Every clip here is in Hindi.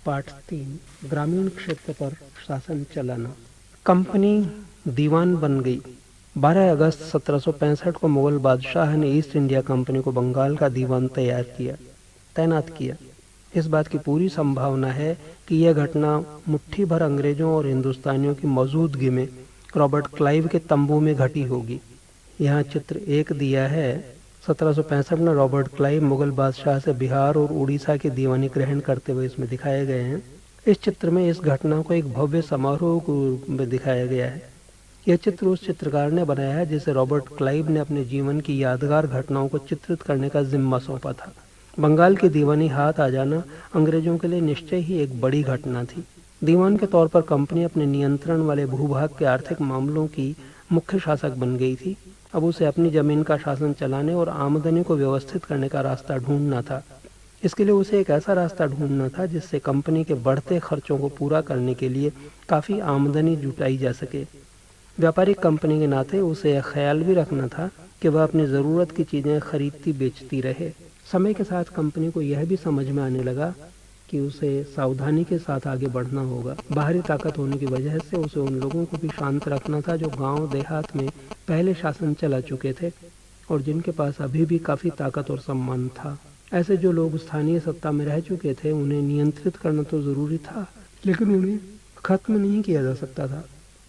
पाठ 3 ग्रामीण क्षेत्र पर शासन चलाना। कंपनी दीवान बन गई। 12 अगस्त 1765 को मुगल बादशाह ने ईस्ट इंडिया कंपनी को बंगाल का दीवान तैनात किया। इस बात की पूरी संभावना है कि यह घटना मुट्ठी भर अंग्रेजों और हिंदुस्तानियों की मौजूदगी में रॉबर्ट क्लाइव के तंबू में घटी होगी। यहाँ चित्र 1 दिया है। 1765 में रॉबर्ट क्लाइव मुगल बादशाह से बिहार और उड़ीसा की दीवानी ग्रहण करते हुए इसमें दिखाए गए हैं। इस चित्र में इस घटना को एक भव्य समारोह के रूप में दिखाया गया है। यह चित्र उस चित्रकार ने बनाया है जिसे रॉबर्ट क्लाइव ने अपने जीवन की यादगार घटनाओं को चित्रित करने का जिम्मा सौंपा था। बंगाल की दीवानी हाथ आ जाना अंग्रेजों के लिए निश्चय ही एक बड़ी घटना थी। दीवान के तौर पर कंपनी अपने नियंत्रण वाले भूभाग के आर्थिक मामलों की मुख्य शासक बन गई थी। अब उसे अपनी जमीन का शासन चलाने और आमदनी को व्यवस्थित करने का रास्ता ढूंढना था। इसके लिए उसे एक ऐसा रास्ता ढूंढना था जिससे कंपनी के बढ़ते खर्चों को पूरा करने के लिए काफ़ी आमदनी जुटाई जा सके। व्यापारिक कंपनी के नाते उसे यह ख्याल भी रखना था कि वह अपनी ज़रूरत की चीज़ें खरीदती बेचती रहे। समय के साथ कंपनी को यह भी समझ में आने लगा कि उसे सावधानी के साथ आगे बढ़ना होगा। बाहरी ताकत होने की वजह से उसे उन लोगों को भी शांत रखना था जो गांव देहात में पहले शासन चला चुके थे और जिनके पास अभी भी काफ़ी ताकत और सम्मान था। ऐसे जो लोग स्थानीय सत्ता में रह चुके थे उन्हें नियंत्रित करना तो ज़रूरी था, लेकिन उन्हें खत्म नहीं किया जा सकता था।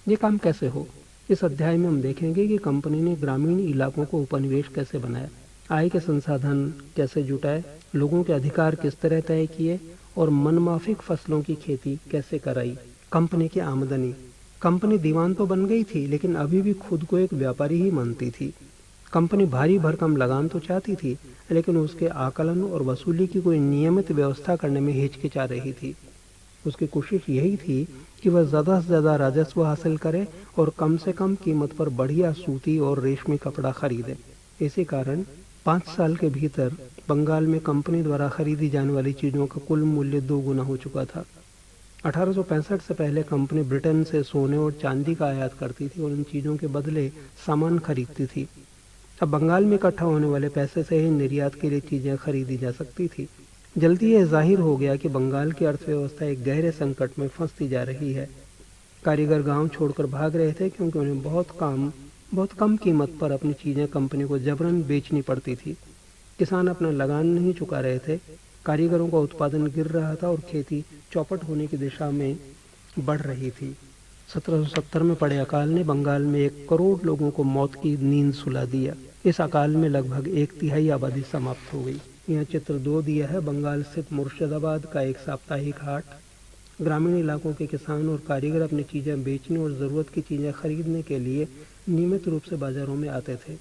ये काम कैसे हो? इस अध्याय में हम देखेंगे कि कंपनी ने ग्रामीण इलाकों को उपनिवेश कैसे बनाया, आय के संसाधन कैसे जुटाए, लोगों के अधिकार किस तरह तय किए और मनमाफिक फसलों की खेती कैसे कराई। कंपनी की आमदनी। कंपनी दीवान तो बन गई थी लेकिन अभी भी खुद को एक व्यापारी ही मानती थी। कंपनी भारी भरकम लगान तो चाहती थी लेकिन उसके आकलन और वसूली की कोई नियमित व्यवस्था करने में हिचकिचा रही थी। उसकी कोशिश यही थी कि वह ज़्यादा से ज़्यादा राजस्व हासिल करे और कम से कम कीमत पर बढ़िया सूती और रेशमी कपड़ा खरीदे। इसी कारण 5 साल के भीतर बंगाल में कंपनी द्वारा खरीदी जाने वाली चीज़ों का कुल मूल्य 2 गुना हो चुका था। 1865 से पहले कंपनी ब्रिटेन से सोने और चांदी का आयात करती थी और इन चीज़ों के बदले सामान खरीदती थी। अब बंगाल में इकट्ठा होने वाले पैसे से ही निर्यात के लिए चीज़ें खरीदी जा सकती थी। जल्दी यह जाहिर हो गया कि बंगाल की अर्थव्यवस्था एक गहरे संकट में फंसती जा रही है। कारीगर गांव छोड़कर भाग रहे थे क्योंकि उन्हें बहुत कम कीमत पर अपनी चीज़ें कंपनी को जबरन बेचनी पड़ती थी। किसान अपना लगान नहीं चुका रहे थे, कारीगरों का उत्पादन गिर रहा था और खेती चौपट होने की दिशा में बढ़ रही थी। 1770 में पड़े अकाल ने बंगाल में 1 करोड़ लोगों को मौत की नींद सुला दिया। इस अकाल में लगभग 1/3 आबादी समाप्त हो गई। यह चित्र 2 दिया है। बंगाल स्थित मुर्शिदाबाद का एक साप्ताहिक हाट। ग्रामीण इलाकों के किसान और कारीगर अपनी चीज़ें बेचने और ज़रूरत की चीज़ें खरीदने के लिए नियमित रूप से बाज़ारों में आते थे।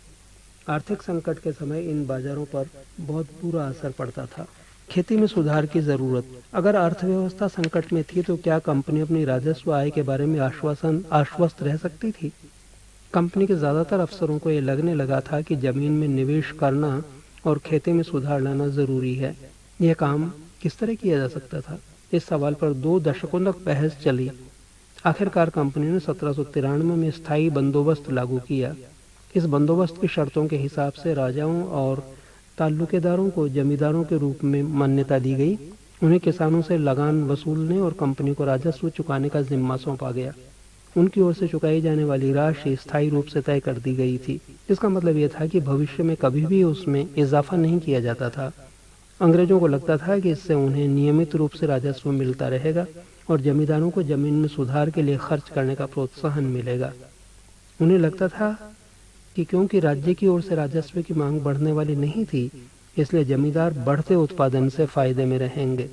आर्थिक संकट के समय इन बाज़ारों पर बहुत बुरा असर पड़ता था। खेती में सुधार की ज़रूरत। अगर अर्थव्यवस्था संकट में थी तो क्या कंपनी अपनी राजस्व आय के बारे में आश्वस्त रह सकती थी? कंपनी के ज़्यादातर अफसरों को यह लगने लगा था कि ज़मीन में निवेश करना और खेती में सुधार लाना ज़रूरी है। यह काम किस तरह किया जा सकता था? इस सवाल पर 2 दशकों तक बहस चली। आखिरकार कंपनी ने 1793 में स्थायी बंदोबस्त लागू किया। इस बंदोबस्त की शर्तों के हिसाब से राजाओं और ताल्लुकेदारों को जमींदारों के रूप में मान्यता दी गई। उन्हें किसानों से लगान वसूलने और कंपनी को राजस्व चुकाने का जिम्मा सौंपा गया। उनकी ओर से चुकाई जाने वाली राशि स्थायी रूप से तय कर दी गई थी। इसका मतलब यह था कि भविष्य में कभी भी उसमें इजाफा नहीं किया जाता था। अंग्रेजों को लगता था कि इससे उन्हें नियमित रूप से राजस्व मिलता रहेगा और जमींदारों को जमीन में सुधार के लिए खर्च करने का प्रोत्साहन मिलेगा। उन्हें लगता था कि क्योंकि राज्य की ओर से राजस्व की मांग बढ़ने वाली नहीं थी, इसलिए जमींदार बढ़ते उत्पादन से फायदे में रहेंगे।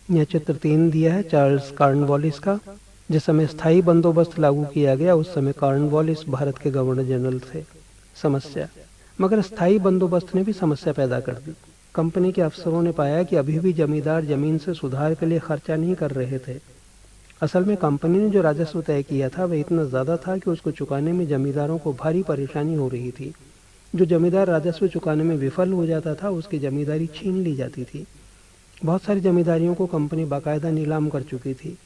यह चित्र 3 दिया है चार्ल्स कॉर्नवालिस का। जिस समय स्थायी बंदोबस्त लागू किया गया उस समय कॉर्नवालिस भारत के गवर्नर जनरल थे। समस्या। मगर स्थायी बंदोबस्त ने भी समस्या पैदा कर दी। कंपनी के अफसरों ने पाया कि अभी भी जमींदार जमीन से सुधार के लिए खर्चा नहीं कर रहे थे। असल में कंपनी ने जो राजस्व तय किया था वह इतना ज़्यादा था कि उसको चुकाने में जमींदारों को भारी परेशानी हो रही थी। जो जमींदार राजस्व चुकाने में विफल हो जाता था उसकी जमींदारी छीन ली जाती थी। बहुत सारी जमींदारियों को कंपनी बाकायदा नीलाम कर चुकी थी।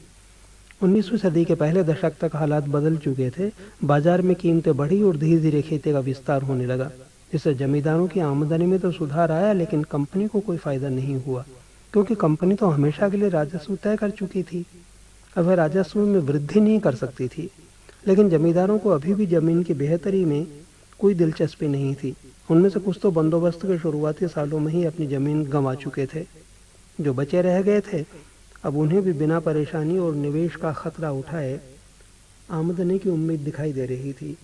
19वीं सदी के पहले दशक तक हालात बदल चुके थे। बाजार में कीमतें बढ़ी और धीरे धीरे खेती का विस्तार होने लगा। इससे जमींदारों की आमदनी में तो सुधार आया लेकिन कंपनी को कोई फायदा नहीं हुआ। क्योंकि कंपनी तो हमेशा के लिए राजस्व तय कर चुकी थी। अब वह राजस्व में वृद्धि नहीं कर सकती थी। लेकिन जमींदारों को अभी भी जमीन की बेहतरी में कोई दिलचस्पी नहीं थी। उनमें से कुछ तो बंदोबस्त के शुरुआती सालों में ही अपनी जमीन गंवा चुके थे। जो बचे रह गए थे, अब उन्हें भी बिना परेशानी और निवेश का खतरा उठाए आमदनी की उम्मीद दिखाई दे रही थी।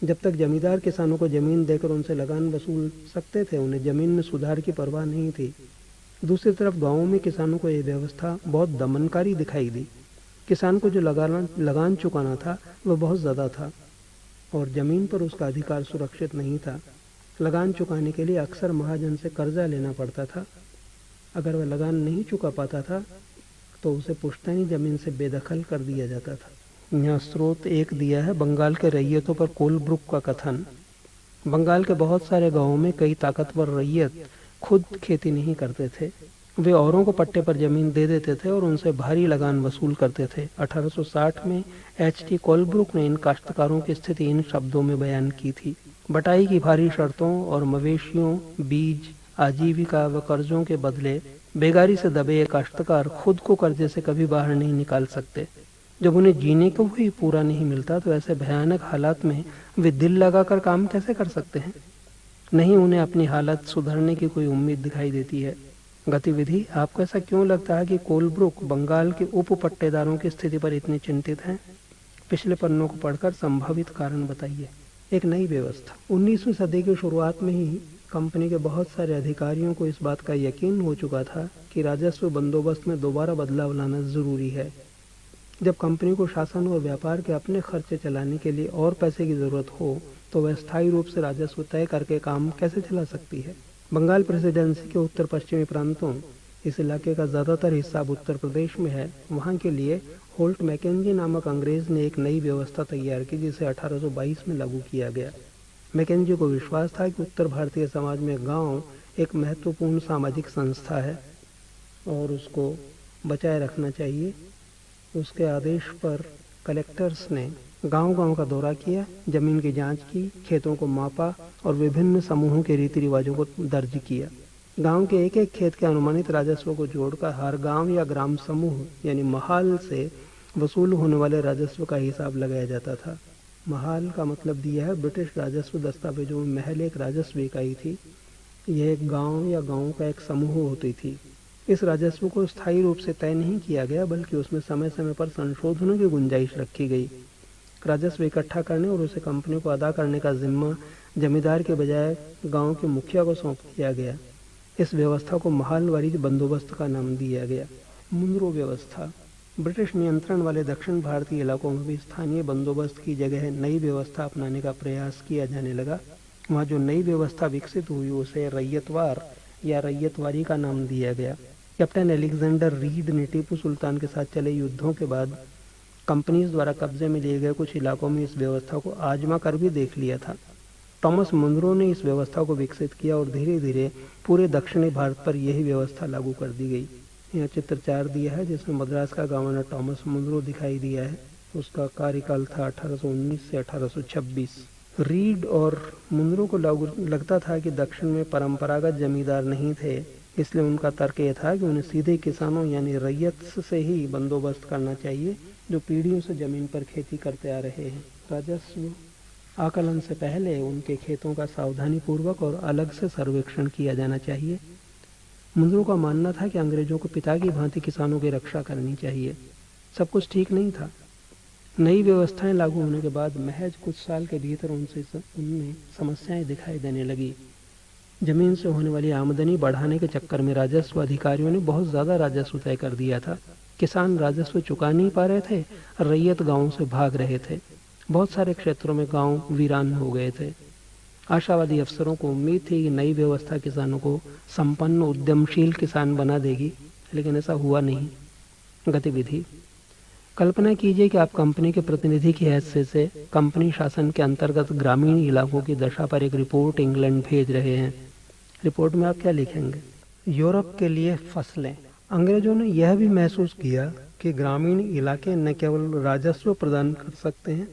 जब तक जमींदार किसानों को जमीन देकर उनसे लगान वसूल सकते थे, उन्हें जमीन में सुधार की परवाह नहीं थी। दूसरी तरफ गांवों में किसानों को यह व्यवस्था बहुत दमनकारी दिखाई दी। किसान को जो लगान चुकाना था वह बहुत ज़्यादा था और ज़मीन पर उसका अधिकार सुरक्षित नहीं था। लगान चुकाने के लिए अक्सर महाजन से कर्जा लेना पड़ता था। अगर वह लगान नहीं चुका पाता था तो उसे पुश्तैनी ज़मीन से बेदखल कर दिया जाता था। यहाँ स्रोत एक दिया है बंगाल के रैयतों पर कोलब्रुक का कथन। बंगाल के बहुत सारे गांवों में कई ताकतवर रैयत खुद खेती नहीं करते थे। वे औरों को पट्टे पर जमीन दे देते थे और उनसे भारी लगान वसूल करते थे। 1860 में H.T. कोलब्रुक ने इन काश्तकारों की स्थिति इन शब्दों में बयान की थी। बटाई की भारी शर्तों और मवेशियों, बीज, आजीविका व कर्जों के बदले बेगारी से दबे ये काश्तकार खुद को कर्जे से कभी बाहर नहीं निकाल सकते। जब उन्हें जीने को भी पूरा नहीं मिलता तो ऐसे भयानक हालात में वे दिल लगाकर काम कैसे कर सकते हैं? नहीं उन्हें अपनी हालत सुधरने की कोई उम्मीद दिखाई देती है। गतिविधि आपको ऐसा क्यों लगता है कि कोलब्रुक बंगाल के उप पट्टेदारों की स्थिति पर इतने चिंतित हैं? पिछले पन्नों को पढ़कर संभावित कारण बताइए। एक नई व्यवस्था। 19वीं सदी की शुरुआत में ही कंपनी के बहुत सारे अधिकारियों को इस बात का यकीन हो चुका था कि राजस्व बंदोबस्त में दोबारा बदलाव लाना जरूरी है। जब कंपनी को शासन और व्यापार के अपने खर्चे चलाने के लिए और पैसे की जरूरत हो तो वह स्थायी रूप से राजस्व तय करके काम कैसे चला सकती है? बंगाल प्रेसिडेंसी के उत्तर पश्चिमी प्रांतों, इस इलाके का ज़्यादातर हिस्सा अब उत्तर प्रदेश में है, वहाँ के लिए होल्ट मैकेंजी नामक अंग्रेज ने एक नई व्यवस्था तैयार की जिसे 1822 में लागू किया गया। मैकेंजी को विश्वास था कि उत्तर भारतीय समाज में गांव एक महत्वपूर्ण सामाजिक संस्था है और उसको बचाए रखना चाहिए। उसके आदेश पर कलेक्टर्स ने गांव-गांव का दौरा किया, जमीन की जांच की, खेतों को मापा और विभिन्न समूहों के रीति रिवाजों को दर्ज किया। गांव के एक एक खेत के अनुमानित राजस्व को जोड़कर हर गांव या ग्राम समूह यानी महाल से वसूल होने वाले राजस्व का हिसाब लगाया जाता था। महाल का मतलब दिया है ब्रिटिश राजस्व दस्तावेजों में महल एक राजस्व इकाई थी। यह एक गांव या गांव का एक समूह होती थी। इस राजस्व को स्थायी रूप से तय नहीं किया गया बल्कि उसमें समय समय पर संशोधनों की गुंजाइश रखी गई। राजस्व इकट्ठा करने और उसे कंपनी को अदा करने का जिम्मा जमींदार के बजाय गांव के मुखिया को सौंप दिया गया। इस व्यवस्था को महालवारी बंदोबस्त का नाम दिया गया। मुंद्रो व्यवस्था। ब्रिटिश नियंत्रण वाले दक्षिण भारतीय इलाकों में भी स्थानीय बंदोबस्त की जगह नई व्यवस्था अपनाने का प्रयास किया जाने लगा। वहाँ जो नई व्यवस्था विकसित हुई उसे रैयतवार या रैयतवारी का नाम दिया गया। कैप्टन अलेक्जेंडर रीड ने टीपू सुल्तान के साथ चले युद्धों के बाद कंपनीज द्वारा कब्जे में लिए गए कुछ इलाकों में इस व्यवस्था को आजमा कर भी देख लिया था। टॉमस मुनरो ने इस व्यवस्था को विकसित किया और धीरे धीरे पूरे दक्षिणी भारत पर यही व्यवस्था लागू कर दी गई। यहाँ चित्र 4 दिया है जिसमें मद्रास का गवर्नर टॉमस मुनरो दिखाई दिया है। उसका कार्यकाल था 1819 से 1826। रीड और मुनरो को लगता था कि दक्षिण में परंपरागत जमींदार नहीं थे, इसलिए उनका तर्क यह था कि उन्हें सीधे किसानों यानी रैयत से ही बंदोबस्त करना चाहिए जो पीढ़ियों से जमीन पर खेती करते आ रहे हैं। राजस्व आकलन से पहले उनके खेतों का सावधानीपूर्वक और अलग से सर्वेक्षण किया जाना चाहिए। मुंद्रो का मानना था कि अंग्रेजों को पिता की भांति किसानों की रक्षा करनी चाहिए। सब कुछ ठीक नहीं था। नई व्यवस्थाएं लागू होने के बाद महज कुछ साल के भीतर उनमें समस्याएं दिखाई देने लगी। जमीन से होने वाली आमदनी बढ़ाने के चक्कर में राजस्व अधिकारियों ने बहुत ज़्यादा राजस्व तय कर दिया था। किसान राजस्व चुका नहीं पा रहे थे, रैयत गांवों से भाग रहे थे। बहुत सारे क्षेत्रों में गांव वीरान हो गए थे। आशावादी अफसरों को उम्मीद थी कि नई व्यवस्था किसानों को संपन्न उद्यमशील किसान बना देगी, लेकिन ऐसा हुआ नहीं। गतिविधि। कल्पना कीजिए कि आप कंपनी के प्रतिनिधि की हैसियत से कंपनी शासन के अंतर्गत ग्रामीण इलाकों की दशा पर एक रिपोर्ट इंग्लैंड भेज रहे हैं। रिपोर्ट में आप क्या लिखेंगे? यूरोप के लिए फसलें। अंग्रेजों ने यह भी महसूस किया कि ग्रामीण इलाके न केवल राजस्व प्रदान कर सकते हैं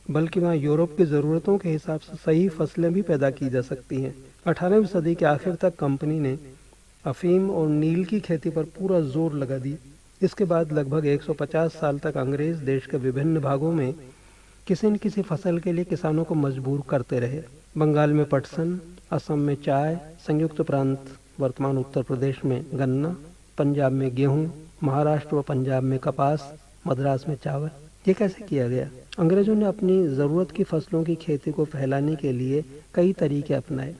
बल्कि वहाँ यूरोप की ज़रूरतों के हिसाब से सही फसलें भी पैदा की जा सकती हैं। 18वीं सदी के आखिर तक कंपनी ने अफीम और नील की खेती पर पूरा जोर लगा दिया। इसके बाद लगभग 150 साल तक अंग्रेज देश के विभिन्न भागों में किसी न किसी फसल के लिए किसानों को मजबूर करते रहे। बंगाल में पटसन, असम में चाय, संयुक्त प्रांत वर्तमान उत्तर प्रदेश में गन्ना, पंजाब में गेहूं, महाराष्ट्र व पंजाब में कपास, मद्रास में चावल। ये कैसे किया गया? अंग्रेजों ने अपनी ज़रूरत की फसलों की खेती को फैलाने के लिए कई तरीके अपनाए।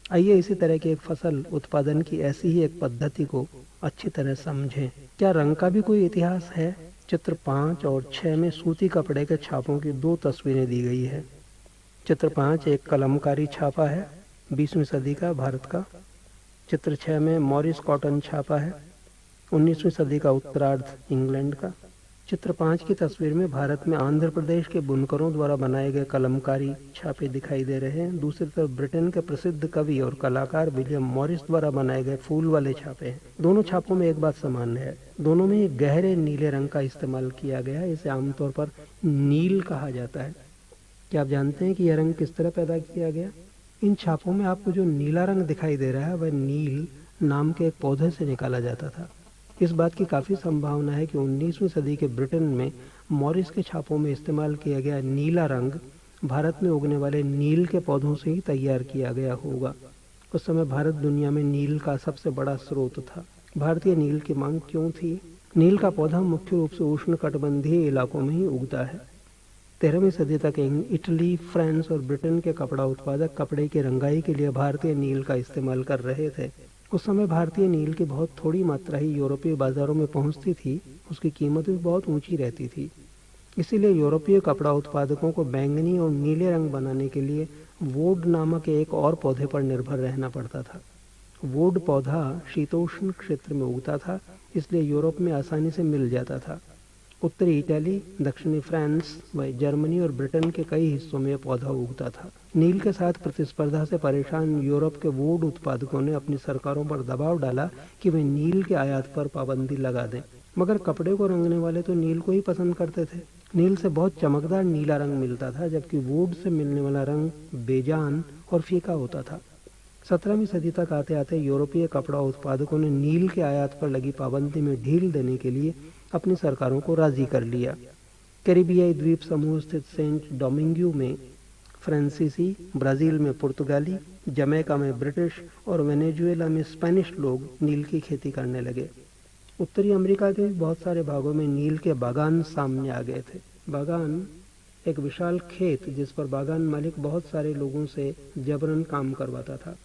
आइए इसी तरह की एक फसल उत्पादन की ऐसी ही एक पद्धति को अच्छी तरह समझें। क्या रंग का भी कोई इतिहास है? चित्र 5 और 6 में सूती कपड़े के छापों की 2 तस्वीरें दी गई है। चित्र 5 एक कलमकारी छापा है 20वीं सदी का भारत का। चित्र 6 में मॉरिस कॉटन छापा है 19वीं सदी का उत्तरार्ध इंग्लैंड का। चित्र 5 की तस्वीर में भारत में आंध्र प्रदेश के बुनकरों द्वारा बनाए गए कलमकारी छापे दिखाई दे रहे हैं। दूसरी तरफ ब्रिटेन के प्रसिद्ध कवि और कलाकार विलियम मॉरिस द्वारा बनाए गए फूल वाले छापे हैं। दोनों छापों में एक बात सामान्य है, दोनों में एक गहरे नीले रंग का इस्तेमाल किया गया है। इसे आमतौर पर नील कहा जाता है। क्या आप जानते हैं कि यह रंग किस तरह पैदा किया गया? इन छापों में आपको जो नीला रंग दिखाई दे रहा है वह नील नाम के एक पौधे से निकाला जाता था। इस बात की काफ़ी संभावना है कि 19वीं सदी के ब्रिटेन में मॉरिस के छापों में इस्तेमाल किया गया नीला रंग भारत में उगने वाले नील के पौधों से ही तैयार किया गया होगा। उस समय भारत दुनिया में नील का सबसे बड़ा स्रोत था। भारतीय नील की मांग क्यों थी? नील का पौधा मुख्य रूप से उष्णकटिबंधीय इलाकों में ही उगता है। 13वीं सदी तक इटली, फ्रांस और ब्रिटेन के कपड़ा उत्पादक कपड़े की रंगाई के लिए भारतीय नील का इस्तेमाल कर रहे थे। उस समय भारतीय नील की बहुत थोड़ी मात्रा ही यूरोपीय बाजारों में पहुंचती थी। उसकी कीमत भी बहुत ऊंची रहती थी। इसीलिए यूरोपीय कपड़ा उत्पादकों को बैंगनी और नीले रंग बनाने के लिए वुड नामक एक और पौधे पर निर्भर रहना पड़ता था। वुड पौधा शीतोष्ण क्षेत्र में उगता था, इसलिए यूरोप में आसानी से मिल जाता था। उत्तरी इटली, दक्षिणी फ्रांस व जर्मनी और ब्रिटेन के कई हिस्सों में पौधा उगता था। नील के साथ प्रतिस्पर्धा से परेशान यूरोप के वुड उत्पादकों ने अपनी सरकारों पर दबाव डाला कि वे नील के आयात पर पाबंदी लगा दें, मगर कपड़े को रंगने वाले तो नील को ही पसंद करते थे। नील से बहुत चमकदार नीला रंग मिलता था, जबकि वुड से मिलने वाला रंग बेजान और फीका होता था। 17वीं सदी तक आते आते यूरोपीय कपड़ा उत्पादकों ने नील के आयात पर लगी पाबंदी में ढील देने के लिए अपनी सरकारों को राजी कर लिया। कैरिबियाई द्वीप समूह स्थित सेंट डोमिंगो में फ्रांसीसी, ब्राज़ील में पुर्तगाली, जमैका में ब्रिटिश और वेनेजुएला में स्पेनिश लोग नील की खेती करने लगे। उत्तरी अमेरिका के बहुत सारे भागों में नील के बागान सामने आ गए थे। बागान एक विशाल खेत जिस पर बागान मालिक बहुत सारे लोगों से जबरन काम करवाता था।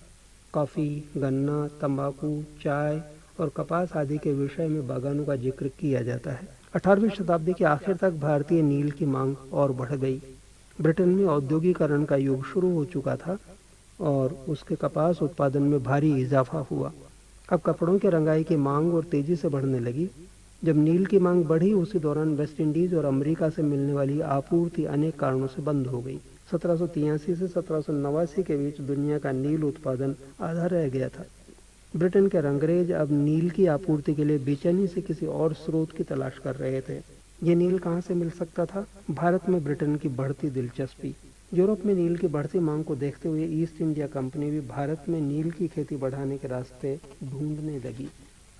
कॉफ़ी, गन्ना, तंबाकू, चाय और कपास आदि के विषय में बागानों का जिक्र किया जाता है। 18वीं शताब्दी के आखिर तक भारतीय नील की मांग और बढ़ गई। ब्रिटेन में औद्योगिकरण का युग शुरू हो चुका था और उसके कपास उत्पादन में भारी इजाफा हुआ। अब कपड़ों के रंगाई की मांग और तेजी से बढ़ने लगी। जब नील की मांग बढ़ी, उसी दौरान वेस्ट इंडीज और अमेरिका से मिलने वाली आपूर्ति अनेक कारणों से बंद हो गई। 1783 से 1789 के बीच दुनिया का नील उत्पादन आधा रह गया था। ब्रिटेन के अंग्रेज अब नील की आपूर्ति के लिए बेचैनी से किसी और स्रोत की तलाश कर रहे थे। ये नील कहाँ से मिल सकता था? भारत में ब्रिटेन की बढ़ती दिलचस्पी। यूरोप में नील की बढ़ती मांग को देखते हुए ईस्ट इंडिया कंपनी भी भारत में नील की खेती बढ़ाने के रास्ते ढूंढने लगी।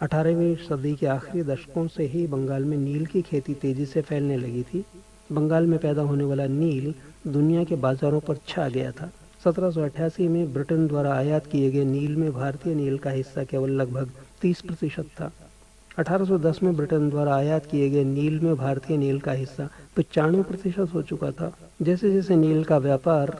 18वीं सदी के आखिरी दशकों से ही बंगाल में नील की खेती तेजी से फैलने लगी थी। बंगाल में पैदा होने वाला नील दुनिया के बाजारों पर छा गया था। 1788 में ब्रिटेन द्वारा आयात किए गए नील में भारतीय नील का हिस्सा केवल लगभग 30% था। 1810 में ब्रिटेन द्वारा आयात किए गए नील में भारतीय नील का हिस्सा 95% हो चुका था। जैसे जैसे नील का व्यापार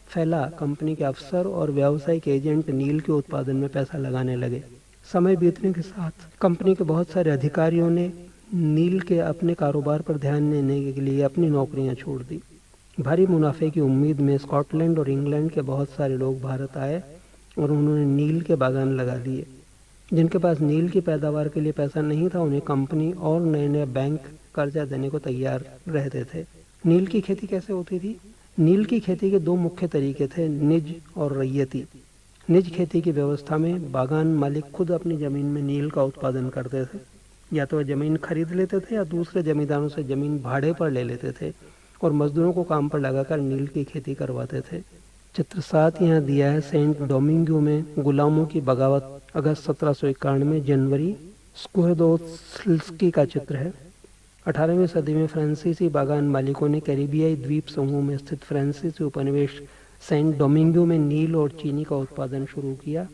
फैला, कंपनी के अफसर और व्यावसायिक एजेंट नील के उत्पादन में पैसा लगाने लगे। समय बीतने के साथ कंपनी के बहुत सारे अधिकारियों ने नील के अपने कारोबार पर ध्यान देने के लिए अपनी नौकरियां छोड़ दी। भारी मुनाफे की उम्मीद में स्कॉटलैंड और इंग्लैंड के बहुत सारे लोग भारत आए और उन्होंने नील के बागान लगा लिए। जिनके पास नील की पैदावार के लिए पैसा नहीं था, उन्हें कंपनी और नए नए बैंक कर्जा देने को तैयार रहते थे। नील की खेती कैसे होती थी? नील की खेती के 2 मुख्य तरीके थे, निज और रैयती। निज खेती की व्यवस्था में बागान मालिक खुद अपनी जमीन में नील का उत्पादन करते थे। या तो वह जमीन खरीद लेते थे या दूसरे जमींदारों से जमीन भाड़े पर ले लेते थे और मजदूरों को काम पर लगाकर नील की खेती करवाते थे। चित्र 7 यहाँ दिया है। सेंट डोमिंगो में गुलामों की बगावत, अगस्त 1791, जनवरी। स्कुहेदोत्स्की का चित्र है। 18वीं सदी में फ्रांसीसी बागान मालिकों ने कैरिबियाई द्वीप समूह में स्थित फ्रांसीसी उपनिवेश सेंट डोमिंगो में नील और चीनी का उत्पादन शुरू किया।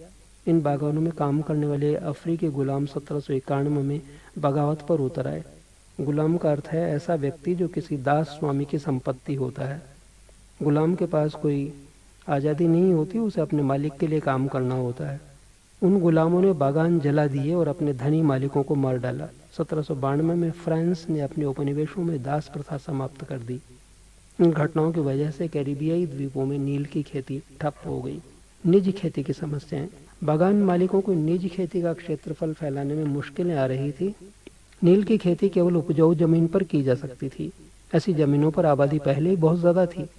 इन बागानों में काम करने वाले अफ्रीकी गुलाम 1791 में बगावत पर उतर आए। गुलाम का अर्थ है ऐसा व्यक्ति जो किसी दास स्वामी की संपत्ति होता है। गुलाम के पास कोई आज़ादी नहीं होती, उसे अपने मालिक के लिए काम करना होता है। उन गुलामों ने बागान जला दिए और अपने धनी मालिकों को मार डाला। 1792 में फ्रांस ने अपने उपनिवेशों में दास प्रथा समाप्त कर दी। इन घटनाओं की वजह से कैरिबियाई द्वीपों में नील की खेती ठप हो गई। निजी खेती की समस्याएं। बागान मालिकों को निजी खेती का क्षेत्रफल फैलाने में मुश्किलें आ रही थी। नील की खेती केवल उपजाऊ जमीन पर की जा सकती थी। ऐसी जमीनों पर आबादी पहले ही बहुत ज़्यादा थी।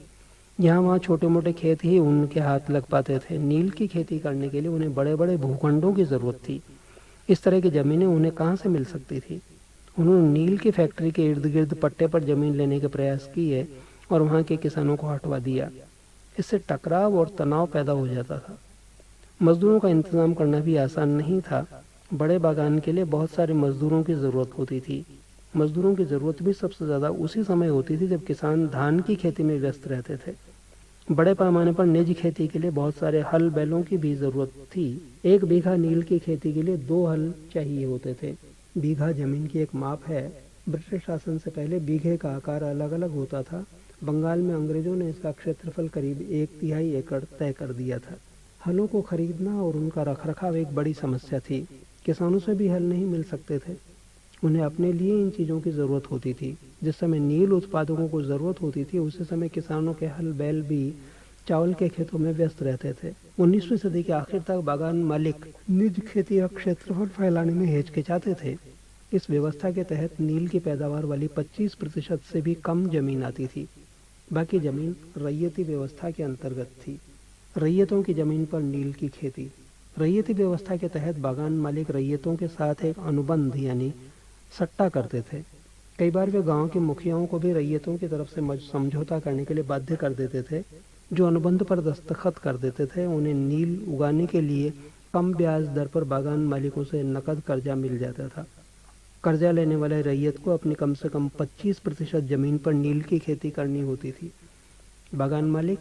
यहाँ वहाँ छोटे मोटे खेत ही उनके हाथ लग पाते थे। नील की खेती करने के लिए उन्हें बड़े बड़े भूखंडों की ज़रूरत थी। इस तरह की ज़मीनें उन्हें कहाँ से मिल सकती थी। उन्होंने नील की फैक्ट्री के इर्द गिर्द पट्टे पर ज़मीन लेने के प्रयास किए और वहाँ के किसानों को हटवा दिया। इससे टकराव और तनाव पैदा हो जाता था। मजदूरों का इंतज़ाम करना भी आसान नहीं था। बड़े बागान के लिए बहुत सारे मजदूरों की ज़रूरत होती थी। मजदूरों की ज़रूरत भी सबसे ज़्यादा उसी समय होती थी जब किसान धान की खेती में व्यस्त रहते थे। बड़े पैमाने पर निजी खेती के लिए बहुत सारे हल बैलों की भी ज़रूरत थी। 1 बीघा नील की खेती के लिए 2 हल चाहिए होते थे। बीघा जमीन की एक माप है। ब्रिटिश शासन से पहले बीघे का आकार अलग अलग होता था। बंगाल में अंग्रेजों ने इसका क्षेत्रफल करीब 1/3 एकड़ तय कर दिया था। हलों को खरीदना और उनका रखरखाव एक बड़ी समस्या थी। किसानों से भी हल नहीं मिल सकते थे। उन्हें अपने लिए इन चीज़ों की ज़रूरत होती थी। जिस समय नील उत्पादकों को ज़रूरत होती थी उसी समय किसानों के हल बैल भी चावल के खेतों में व्यस्त रहते थे। 19वीं सदी के आखिर तक बागान मालिक निज खेती का क्षेत्रफल फैलाने में हिचकिचाते थे। इस व्यवस्था के तहत नील की पैदावार वाली 25% से भी कम जमीन आती थी। बाकी जमीन रैयती व्यवस्था के अंतर्गत थी। रैयतों की जमीन पर नील की खेती। रैयती व्यवस्था के तहत बागान मालिक रैयतों के साथ एक अनुबंध यानी सट्टा करते थे। कई बार वे गांव के मुखियाओं को भी रैयतों की तरफ से समझौता करने के लिए बाध्य कर देते थे। जो अनुबंध पर दस्तखत कर देते थे उन्हें नील उगाने के लिए कम ब्याज दर पर बागान मालिकों से नकद कर्जा मिल जाता था। कर्जा लेने वाले रैयत को अपनी कम से कम 25% जमीन पर नील की खेती करनी होती थी। बागान मालिक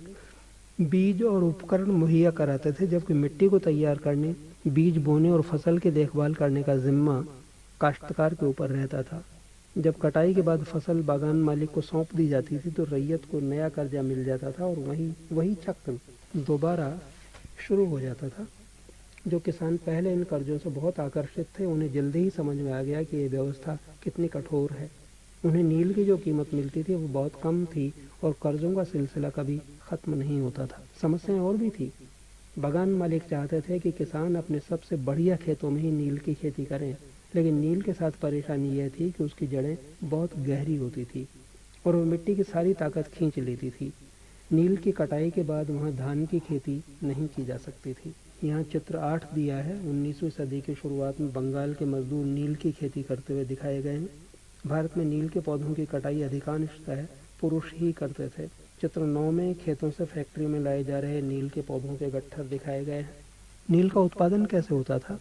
बीज और उपकरण मुहैया कराते थे, जबकि मिट्टी को तैयार करने, बीज बोने और फसल की देखभाल करने का जिम्मा काश्तकार के ऊपर रहता था। जब कटाई के बाद फसल बागान मालिक को सौंप दी जाती थी तो रैयत को नया कर्जा मिल जाता था और वही चक्र दोबारा शुरू हो जाता था। जो किसान पहले इन कर्जों से बहुत आकर्षित थे उन्हें जल्दी ही समझ में आ गया कि ये व्यवस्था कितनी कठोर है। उन्हें नील की जो कीमत मिलती थी वो बहुत कम थी और कर्जों का सिलसिला कभी खत्म नहीं होता था। समस्याएं और भी थी। बागान मालिक चाहते थे कि किसान अपने सबसे बढ़िया खेतों में ही नील की खेती करें, लेकिन नील के साथ परेशानी यह थी कि उसकी जड़ें बहुत गहरी होती थी और वह मिट्टी की सारी ताकत खींच लेती थी। नील की कटाई के बाद वहाँ धान की खेती नहीं की जा सकती थी। यहाँ चित्र 8 दिया है। 19वीं सदी की शुरुआत में बंगाल के मजदूर नील की खेती करते हुए दिखाए गए हैं। भारत में नील के पौधों की कटाई अधिकांशतः पुरुष ही करते थे। चित्र 9 में खेतों से फैक्ट्री में लाए जा रहे नील के पौधों के गट्ठर दिखाए गए हैं। नील का उत्पादन कैसे होता था?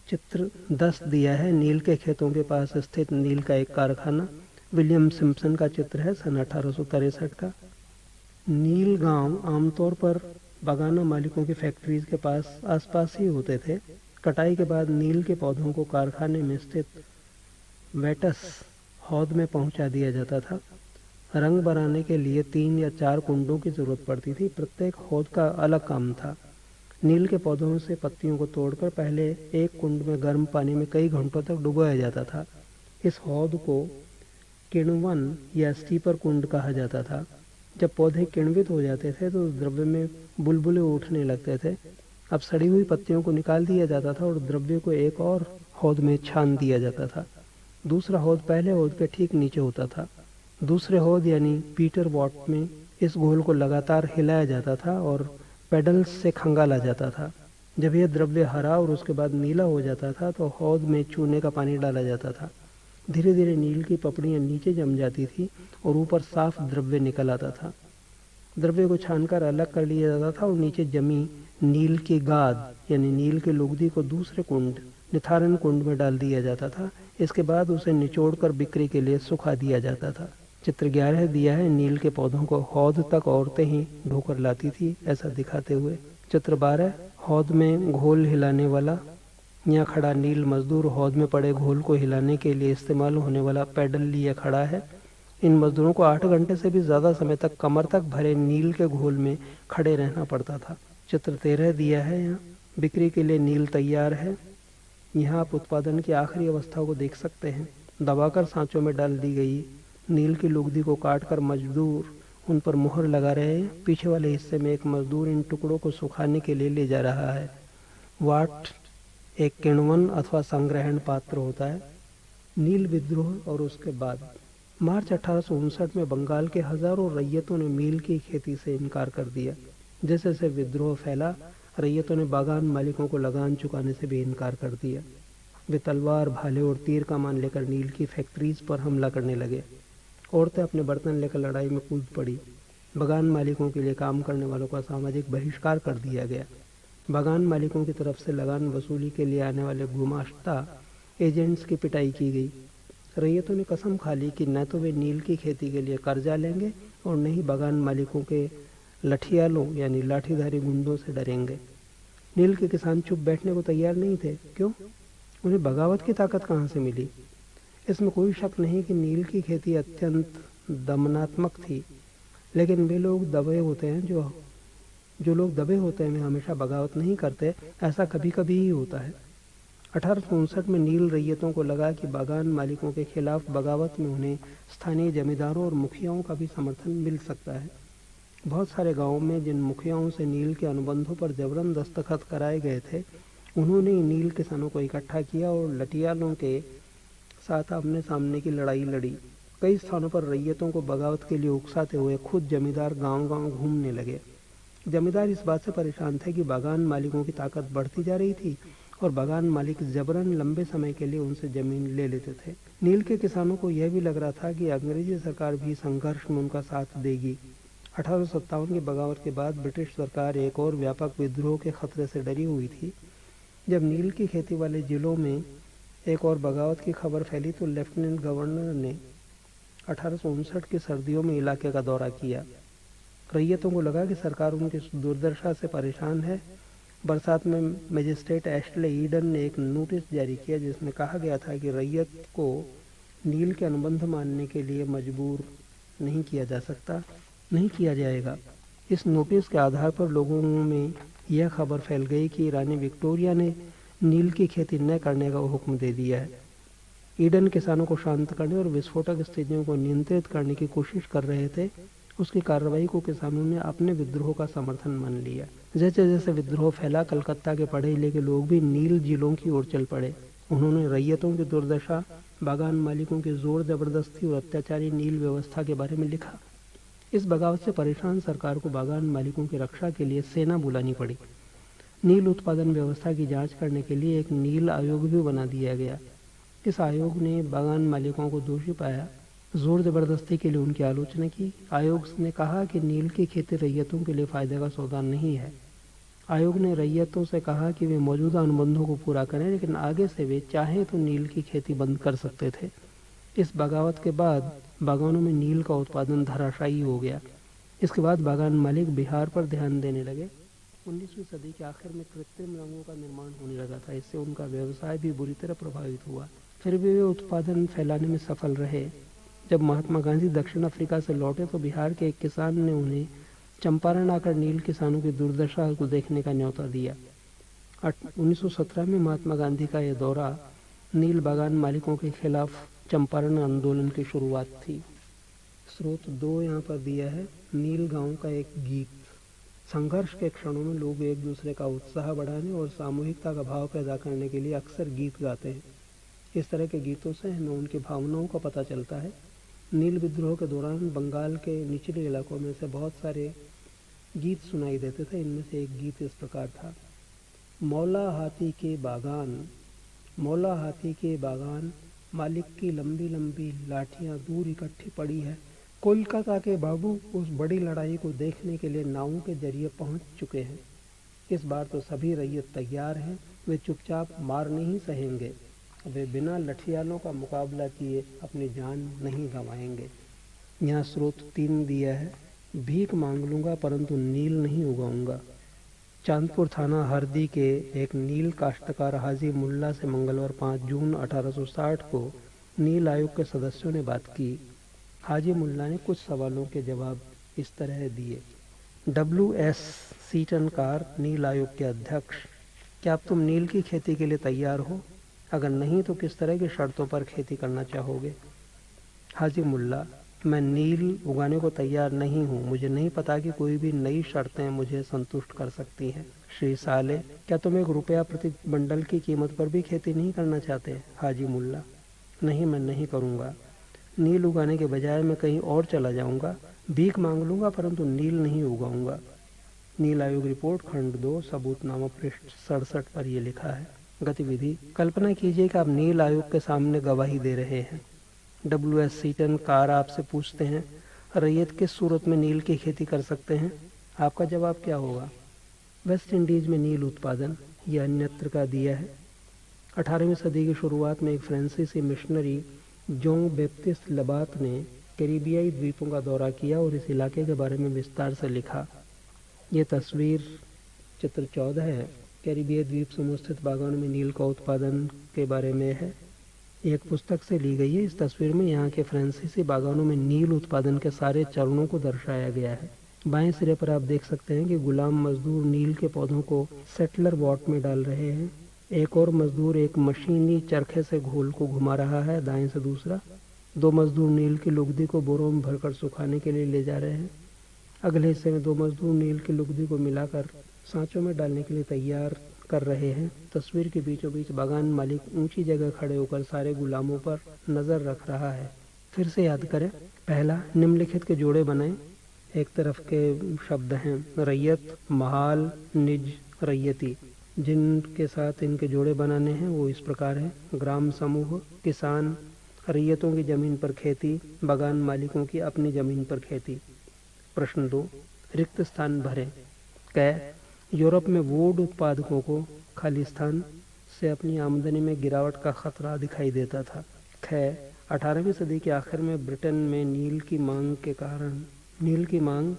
चित्र 10 दिया है। नील के खेतों के पास स्थित नील का एक कारखाना। विलियम सिम्पसन का चित्र है, सन 1863 का। नील गांव आमतौर पर बागाना मालिकों की फैक्ट्रीज के पास आसपास ही होते थे। कटाई के बाद नील के पौधों को कारखाने में स्थित वेटस हौद में पहुंचा दिया जाता था। रंग बनाने के लिए 3 या 4 कुंडों की जरूरत पड़ती थी। प्रत्येक हौद का अलग काम था। नील के पौधों से पत्तियों को तोड़कर पहले एक कुंड में गर्म पानी में कई घंटों तक डुबोया जाता था। इस हौद को किण्वन या स्टीपर कुंड कहा जाता था। जब पौधे किण्वित हो जाते थे तो द्रव्य में बुलबुले उठने लगते थे। अब सड़ी हुई पत्तियों को निकाल दिया जाता था और द्रव्य को एक और हौद में छान दिया जाता था। दूसरा हौद पहले हौद के ठीक नीचे होता था। दूसरे हौद यानी पीटर वॉट में इस घोल को लगातार हिलाया जाता था और पेडल्स से खंगाला जाता था। जब यह द्रव्य हरा और उसके बाद नीला हो जाता था तो हौद में चूने का पानी डाला जाता था। धीरे धीरे नील की पपड़ियाँ नीचे जम जाती थी और ऊपर साफ द्रव्य निकल आता था। द्रव्य को छानकर अलग कर लिया जाता था और नीचे जमी नील की गाद यानी नील के लुगदी को दूसरे कुंड निथारण कुंड में डाल दिया जाता था। इसके बाद उसे निचोड़कर बिक्री के लिए सुखा दिया जाता था। चित्र 11 दिया है, नील के पौधों को हौद तक औरतें ही ढोकर लाती थी, ऐसा दिखाते हुए। चित्र 12, हौद में घोल हिलाने वाला। यहाँ खड़ा नील मजदूर हौद में पड़े घोल को हिलाने के लिए इस्तेमाल होने वाला पैडल लिए खड़ा है। इन मजदूरों को 8 घंटे से भी ज़्यादा समय तक कमर तक भरे नील के घोल में खड़े रहना पड़ता था। चित्र 13 दिया है, यहाँ बिक्री के लिए नील तैयार है। यहाँ आप उत्पादन की आखिरी अवस्था को देख सकते हैं। दबाकर सांचों में डाल दी गई नील की लुगदी को काटकर मजदूर उन पर मुहर लगा रहे हैं। पीछे वाले हिस्से में एक मजदूर इन टुकड़ों को सुखाने के लिए ले जा रहा है। वाट एक किण्वन अथवा संग्रहण पात्र होता है। नील विद्रोह और उसके बाद मार्च 1859 में बंगाल के हजारों रैयतों ने नील की खेती से इनकार कर दिया। जैसे जैसे विद्रोह फैला, रैयतों ने बागान मालिकों को लगान चुकाने से भी इनकार कर दिया। वे तलवार, भाले और तीर कमान लेकर नील की फैक्ट्रीज पर हमला करने लगे। औरतें अपने बर्तन लेकर लड़ाई में कूद पड़ी। बागान मालिकों के लिए काम करने वालों का सामाजिक बहिष्कार कर दिया गया। बागान मालिकों की तरफ से लगान वसूली के लिए आने वाले गुमाश्ता एजेंट्स की पिटाई की गई। रैयतों ने कसम खा ली कि न तो वे नील की खेती के लिए कर्जा लेंगे और न ही बागान मालिकों के लठियालों यानी लाठीधारी गुंडों से डरेंगे। नील के किसान चुप बैठने को तैयार नहीं थे। क्यों? उन्हें बगावत की ताकत कहाँ से मिली? इसमें कोई शक नहीं कि नील की खेती अत्यंत दमनात्मक थी, लेकिन वे लोग दबे होते हैं जो लोग दबे होते हैं वे हमेशा बगावत नहीं करते। ऐसा कभी कभी ही होता है। 1859 में नील रैयतों को लगा कि बागान मालिकों के खिलाफ बगावत में उन्हें स्थानीय जमींदारों और मुखियाओं का भी समर्थन मिल सकता है। बहुत सारे गांवों में जिन मुखियाओं से नील के अनुबंधों पर जबरन दस्तखत कराए गए थे, उन्होंने नील किसानों को इकट्ठा किया और लठियालों के साथ आमने सामने की लड़ाई लड़ी। कई स्थानों पर रैयतों को बगावत के लिए उकसाते हुए खुद जमींदार गांव-गांव घूमने लगे। जमींदार इस बात से परेशान थे कि बागान मालिकों की ताकत बढ़ती जा रही थी और बागान मालिक जबरन लंबे समय के लिए उनसे जमीन ले लेते थे। नील के किसानों को यह भी लग रहा था कि अंग्रेजी सरकार भी संघर्ष में उनका साथ देगी। 1857 की बगावत के बाद ब्रिटिश सरकार एक और व्यापक विद्रोह के खतरे से डरी हुई थी। जब नील की खेती वाले जिलों में एक और बगावत की खबर फैली तो लेफ्टिनेंट गवर्नर ने 1859 की सर्दियों में इलाके का दौरा किया। रैयतों को लगा कि सरकार उनकी दुर्दशा से परेशान है। बरसात में मजिस्ट्रेट एशले ईडन ने एक नोटिस जारी किया जिसमें कहा गया था कि रैयत को नील के अनुबंध मानने के लिए मजबूर नहीं किया जाएगा। इस नोटिस के आधार पर लोगों में यह खबर फैल गई कि रानी विक्टोरिया ने नील की खेती न करने का हुक्म दे दिया है। ईडन किसानों को शांत करने और विस्फोटक स्थितियों को नियंत्रित करने की कोशिश कर रहे थे। उसकी कार्रवाई को किसानों ने अपने विद्रोह का समर्थन मान लिया। जैसे जैसे विद्रोह फैला, कलकत्ता के पढ़े लिखे लोग भी नील जिलों की ओर चल पड़े। उन्होंने रैयतों की दुर्दशा, बागान मालिकों की जोर जबरदस्ती और अत्याचारी नील व्यवस्था के बारे में लिखा। इस बगावत से परेशान सरकार को बागान मालिकों की रक्षा के लिए सेना बुलानी पड़ी। नील उत्पादन व्यवस्था की जांच करने के लिए एक नील आयोग भी बना दिया गया। इस आयोग ने बागान मालिकों को दोषी पाया, जोर जबरदस्ती के लिए उनकी आलोचना की। आयोग ने कहा कि नील की खेती रैयतों के लिए फायदे का सौदा नहीं है। आयोग ने रैयतों से कहा कि वे मौजूदा अनुबंधों को पूरा करें, लेकिन आगे से वे चाहे तो नील की खेती बंद कर सकते थे। इस बगावत के बाद बागानों में नील का उत्पादन धराशायी हो गया। इसके बाद बागान मालिक बिहार पर ध्यान देने लगे। 19वीं सदी के आखिर में कृत्रिम रंगों का निर्माण होने लगा था। इससे उनका व्यवसाय भी बुरी तरह प्रभावित हुआ। फिर भी वे उत्पादन फैलाने में सफल रहे। जब महात्मा गांधी दक्षिण अफ्रीका से लौटे तो बिहार के एक किसान ने उन्हें चंपारण आकर नील किसानों की दुर्दशा को देखने का न्योता दिया। 1917 में महात्मा गांधी का यह दौरा नील बागान मालिकों के खिलाफ चंपारण आंदोलन की शुरुआत थी। स्रोत 2 यहाँ पर दिया है। नील गांव का एक गीत। संघर्ष के क्षणों में लोग एक दूसरे का उत्साह बढ़ाने और सामूहिकता का भाव पैदा करने के लिए अक्सर गीत गाते हैं। इस तरह के गीतों से हमें उनकी भावनाओं का पता चलता है। नील विद्रोह के दौरान बंगाल के निचले इलाकों में से बहुत सारे गीत सुनाई देते थे। इनमें से एक गीत इस प्रकार था। मौला हाथी के बागान, मालिक की लंबी लंबी लाठियां दूर इकट्ठी पड़ी है। कोलकाता के बाबू उस बड़ी लड़ाई को देखने के लिए नावों के जरिए पहुंच चुके हैं। इस बार तो सभी रैयत तैयार हैं, वे चुपचाप मार नहीं सहेंगे। वे बिना लठियालों का मुकाबला किए अपनी जान नहीं गंवाएंगे। यहाँ स्रोत 3 दिया है। भीख मांग लूंगा परंतु नील नहीं उगाऊंगा। चांदपुर थाना हरदी के एक नील काश्तकार हाजी मुल्ला से मंगलवार 5 जून 1860 को नील आयोग के सदस्यों ने बात की। हाजी मुल्ला ने कुछ सवालों के जवाब इस तरह दिए। WS सीटन कार, नील आयोग के अध्यक्ष, क्या अब तुम नील की खेती के लिए तैयार हो? अगर नहीं तो किस तरह की शर्तों पर खेती करना चाहोगे? हाजी मुल्ला, मैं नील उगाने को तैयार नहीं हूँ। मुझे नहीं पता कि कोई भी नई शर्तें मुझे संतुष्ट कर सकती हैं। श्री साले, क्या तुम 1 रुपया प्रति बंडल की कीमत पर भी खेती नहीं करना चाहते? हाजी मुल्ला, नहीं, मैं नहीं करूँगा। नील उगाने के बजाय मैं कहीं और चला जाऊँगा। भीख मांग लूँगा परंतु नील नहीं उगाऊँगा। नील आयोग रिपोर्ट खंड 2 सबूतनामा पृष्ठ 67 पर यह लिखा है। गतिविधि, कल्पना कीजिए कि आप नील आयोग के सामने गवाही दे रहे हैं। WS सीटन कार आपसे पूछते हैं, रैयत किस सूरत में नील की खेती कर सकते हैं? आपका जवाब क्या होगा? वेस्ट इंडीज में नील उत्पादन, यह अन्यत्र का दिया है। 18वीं सदी की शुरुआत में एक फ्रांसीसी मिशनरी जोंग बैप्टिस्ट लबात ने कैरिबियाई द्वीपों का दौरा किया और इस इलाके के बारे में विस्तार से लिखा। ये तस्वीर चित्र 14 है। कैरिबियाई द्वीप समूह स्थित बागानों में नील का उत्पादन के बारे में है। एक पुस्तक से ली गई है। इस तस्वीर में यहाँ के फ्रांसीसी बागानों में नील उत्पादन के सारे चरणों को दर्शाया गया है। बाएं सिरे पर आप देख सकते हैं कि गुलाम मजदूर नील के पौधों को सेटलर वॉट में डाल रहे हैं। एक और मजदूर एक मशीनी चरखे से घोल को घुमा रहा है, दाएं से दूसरा। 2 मजदूर नील की लुगदी को बोरों में भरकर सुखाने के लिए ले जा रहे हैं। अगले हिस्से में 2 मजदूर नील की लुगदी को मिलाकर सांचों में डालने के लिए तैयार कर रहे हैं। तस्वीर के बीचों बीच बागान मालिक ऊंची जगह खड़े होकर सारे गुलामों पर नजर रख रहा है। फिर से याद करें। पहला, निम्नलिखित के जोड़े बनाएं। एक तरफ के शब्द हैं रैयत, महाल, निज, रैयती। जिनके साथ इनके जोड़े बनाने हैं वो इस प्रकार हैं। ग्राम समूह, किसान, रैयतों की जमीन पर खेती, बागान मालिकों की अपनी जमीन पर खेती। प्रश्न 2, रिक्त स्थान भरें। क, यूरोप में वुड उत्पादकों को खालिस्तान से अपनी आमदनी में गिरावट का खतरा दिखाई देता था। ख, 18वीं सदी के आखिर में ब्रिटेन में नील की मांग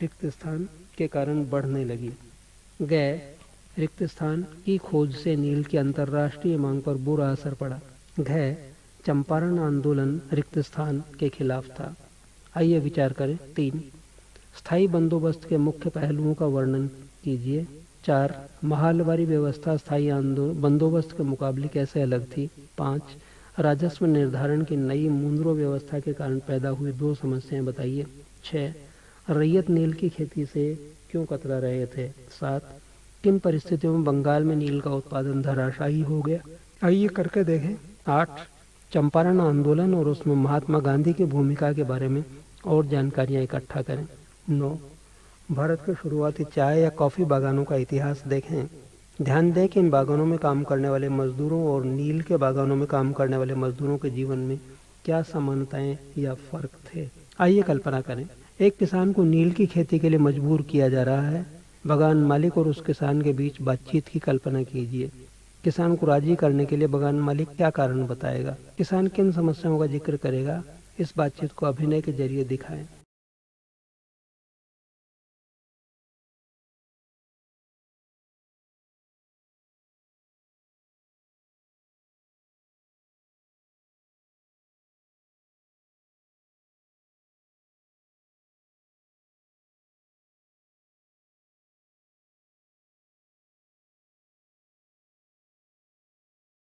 रिक्त स्थान के कारण बढ़ने लगी। ग, रिक्त स्थान की खोज से नील की अंतर्राष्ट्रीय मांग पर बुरा असर पड़ा। घ, चंपारण आंदोलन रिक्त स्थान के खिलाफ था। आइए विचार करें। 3, स्थायी बंदोबस्त के मुख्य पहलुओं का वर्णन कीजिए। 4, महालवारी व्यवस्था स्थायी बंदोबस्त के मुकाबले कैसे अलग थी। 5, राजस्व निर्धारण की नई मुद्रा व्यवस्था के कारण पैदा हुई 2 समस्याएं बताइए। 6, रैयत नील की खेती से क्यों कतरा रहे थे। 7, किन परिस्थितियों में बंगाल में नील का उत्पादन धराशायी हो गया। आइए करके देखें। 8, चंपारण आंदोलन और उसमें महात्मा गांधी की भूमिका के बारे में और जानकारियां इकट्ठा करें। 9, भारत के शुरुआती चाय या कॉफ़ी बागानों का इतिहास देखें। ध्यान दें कि इन बागानों में काम करने वाले मजदूरों और नील के बागानों में काम करने वाले मजदूरों के जीवन में क्या समानताएं या फ़र्क थे। आइए कल्पना करें। एक किसान को नील की खेती के लिए मजबूर किया जा रहा है। बागान मालिक और उस किसान के बीच बातचीत की कल्पना कीजिए। किसान को राजी करने के लिए बागान मालिक क्या कारण बताएगा। किसान किन समस्याओं का जिक्र करेगा। इस बातचीत को अभिनय के जरिए दिखाएं।